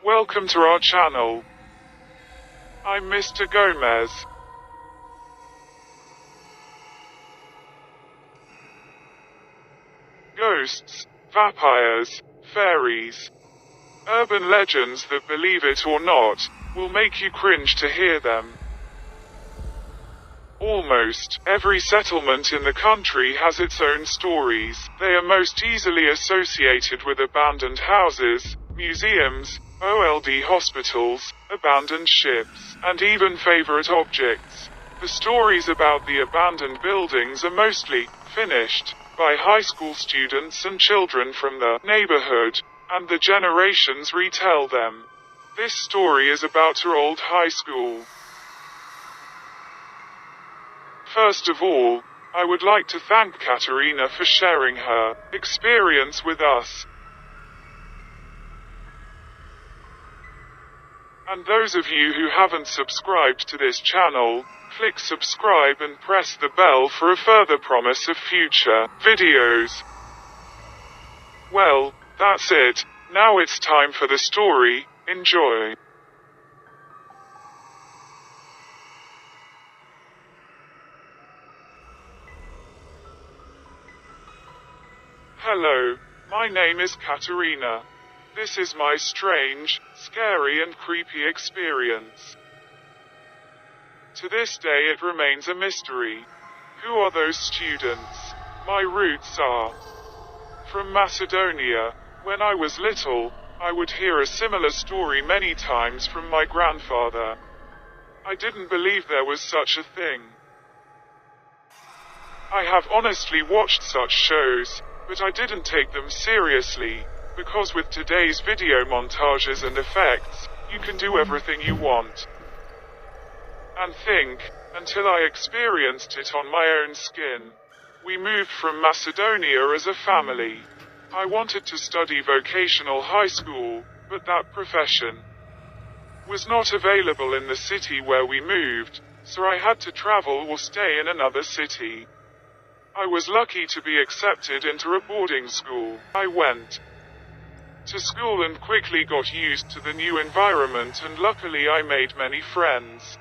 Welcome to our channel. I'm Mr. Gomez. Ghosts, vampires, fairies. Urban legends that, believe it or not, will make you cringe to hear them. Almost every settlement in the country has its own stories. They are most easily associated with abandoned houses, museums, old hospitals, abandoned ships, and even favorite objects. The stories about the abandoned buildings are mostly finished by high school students and children from the neighborhood, and the generations retell them. This story is about our old high school. First of all, I would like to thank Katerina for sharing her experience with us. And those of you who haven't subscribed to this channel, click subscribe and press the bell for a further promise of future videos. Well, that's it. Now it's time for the story. Enjoy. Hello, my name is Katerina. This is my strange, scary and creepy experience. To this day it remains a mystery. Who are those students? My roots are from Macedonia. When I was little, I would hear a similar story many times from my grandfather. I didn't believe there was such a thing. I have honestly watched such shows, but I didn't take them seriously, because with today's video montages and effects, you can do everything you want and think, until I experienced it on my own skin. We moved from Macedonia as a family. I wanted to study vocational high school, but that profession was not available in the city where we moved, so I had to travel or stay in another city. I was lucky to be accepted into a boarding school. I went to school and quickly got used to the new environment, and luckily I made many friends.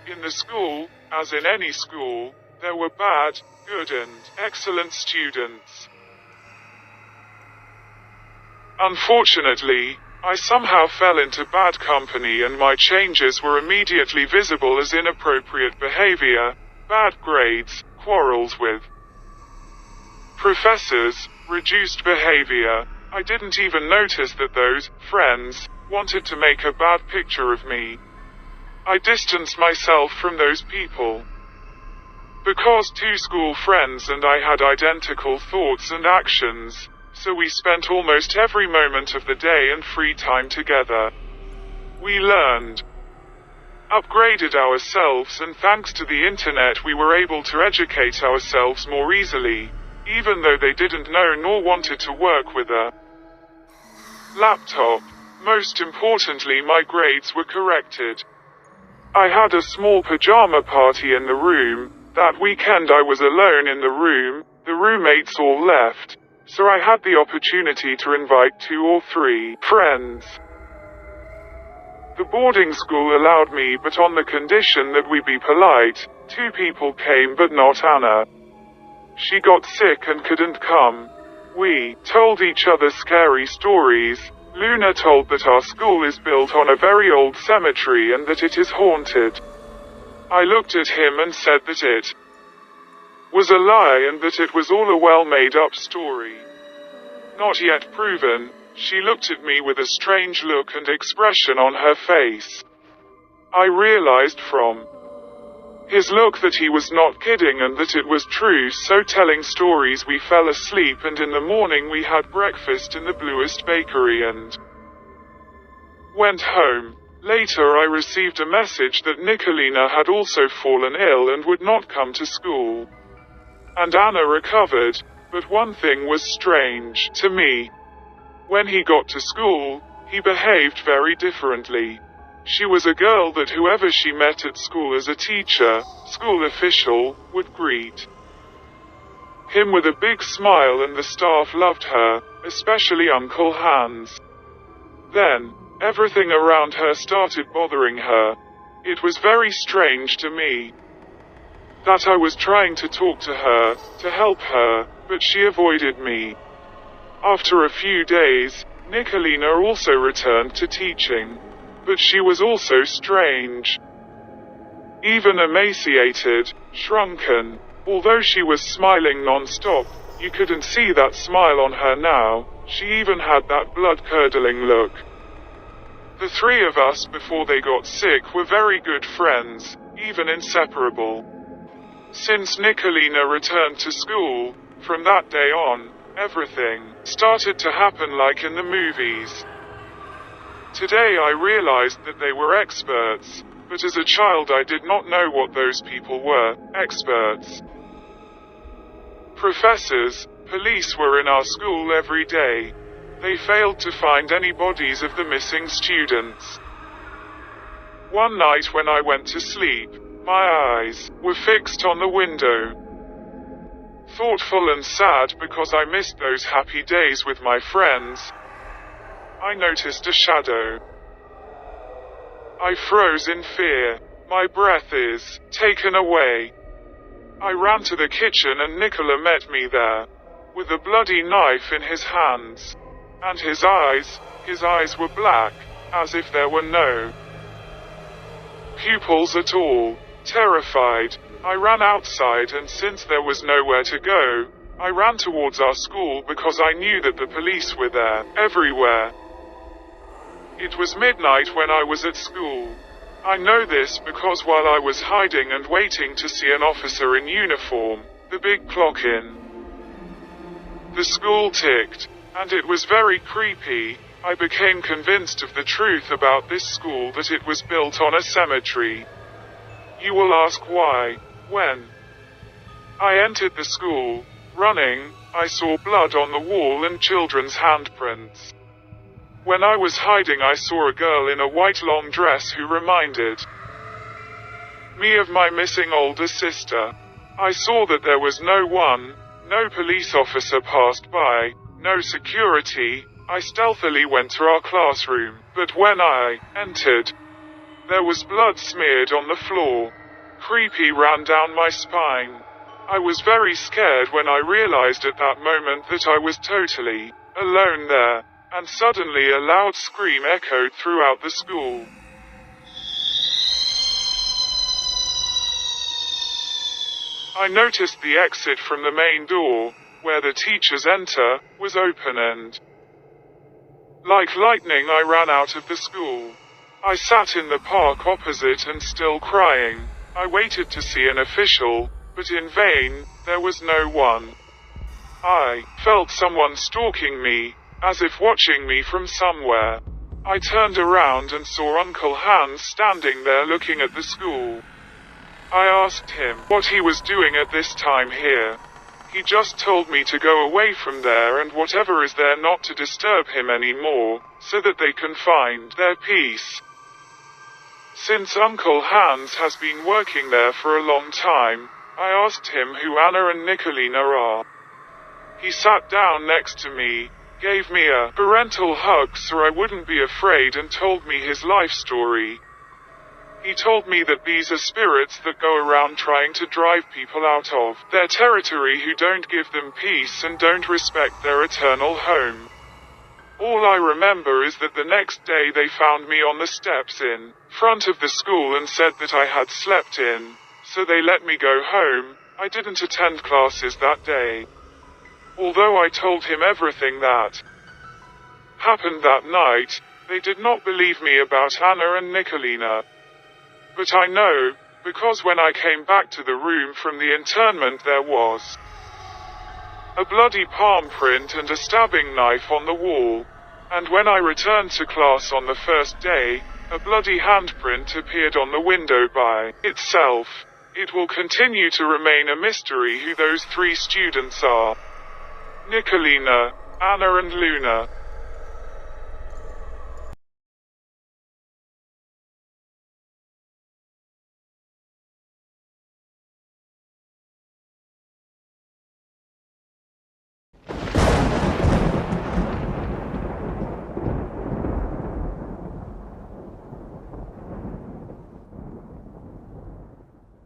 In the school, as in any school, there were bad, good and excellent students. Unfortunately, I somehow fell into bad company, and my changes were immediately visible as inappropriate behavior, bad grades, quarrels with professors, reduced behavior. I didn't even notice that those friends wanted to make a bad picture of me. I distanced myself from those people because two school friends and I had identical thoughts and actions, so we spent almost every moment of the day and free time together. We learned, upgraded ourselves, and thanks to the internet we were able to educate ourselves more easily, even though they didn't know nor wanted to work with a laptop. Most importantly, my grades were corrected. I had a small pajama party in the room. That weekend I was alone in the room, the roommates all left, so I had the opportunity to invite 2 or 3 friends. The boarding school allowed me, but on the condition that we be polite. 2 people came, but not Anna. She got sick and couldn't come. We told each other scary stories. Luna told that our school is built on a very old cemetery and that it is haunted. I looked at him and said that it was a lie and that it was all a well-made-up story. Not yet proven. She looked at me with a strange look and expression on her face. I realized from his look that he was not kidding and that it was true, so telling stories we fell asleep, and in the morning we had breakfast in the bluest bakery and went home. Later I received a message that Nicolina had also fallen ill and would not come to school. And Anna recovered, but one thing was strange to me. When he got to school, he behaved very differently. She was a girl that whoever she met at school as a teacher, school official, would greet him with a big smile, and the staff loved her, especially Uncle Hans. Then, Everything around her started bothering her. It was very strange to me that I was trying to talk to her, to help her, but she avoided me. After a few days, Nicolina also returned to teaching. But she was also strange. Even emaciated, shrunken. Although she was smiling non-stop, you couldn't see that smile on her now. She even had that blood-curdling look. The three of us before they got sick were very good friends, even inseparable. Since Nicolina returned to school, from that day on, everything started to happen like in the movies. Today I realized that they were experts, but as a child I did not know what those people were, experts. Professors, police were in our school every day. They failed to find any bodies of the missing students. One night when I went to sleep, my eyes were fixed on the window. Thoughtful and sad because I missed those happy days with my friends, I noticed a shadow. I froze in fear. My breath is taken away. I ran to the kitchen and Nicola met me there, with a bloody knife in his hands. And his eyes were black, as if there were no pupils at all. Terrified, I ran outside, and since there was nowhere to go, I ran towards our school because I knew that the police were there, everywhere. It was midnight when I was at school. I know this because while I was hiding and waiting to see an officer in uniform, the big clock in the school ticked, and it was very creepy. I became convinced of the truth about this school, that it was built on a cemetery. You will ask why. When I entered the school, running, I saw blood on the wall and children's handprints. When I was hiding, I saw a girl in a white long dress who reminded me of my missing older sister. I saw that there was no one, no police officer passed by, no security. I stealthily went to our classroom, but when I entered, there was blood smeared on the floor. Creepy ran down my spine. I was very scared when I realized at that moment that I was totally alone there, and suddenly a loud scream echoed throughout the school. I noticed the exit from the main door, where the teachers enter, was open and like lightning I ran out of the school. I sat in the park opposite and still crying. I waited to see an official, but in vain. There was no one. I felt someone stalking me, as if watching me from somewhere. I turned around and saw Uncle Hans standing there looking at the school. I asked him what he was doing at this time here. He just told me to go away from there and whatever is there not to disturb him anymore, so that they can find their peace. Since Uncle Hans has been working there for a long time, I asked him who Anna and Nicolina are. He sat down next to me, gave me a parental hug so I wouldn't be afraid, and told me his life story. He told me that these are spirits that go around trying to drive people out of their territory who don't give them peace and don't respect their eternal home. All I remember is that the next day they found me on the steps in front of the school and said that I had slept in, so they let me go home. I didn't attend classes that day. Although I told him everything that happened that night, they did not believe me about Anna and Nicolina. But I know, because when I came back to the room from the internment there was a bloody palm print and a stabbing knife on the wall. And when I returned to class on the first day, a bloody handprint appeared on the window by itself. It will continue to remain a mystery who those three students are. Nicolina, Anna and Luna.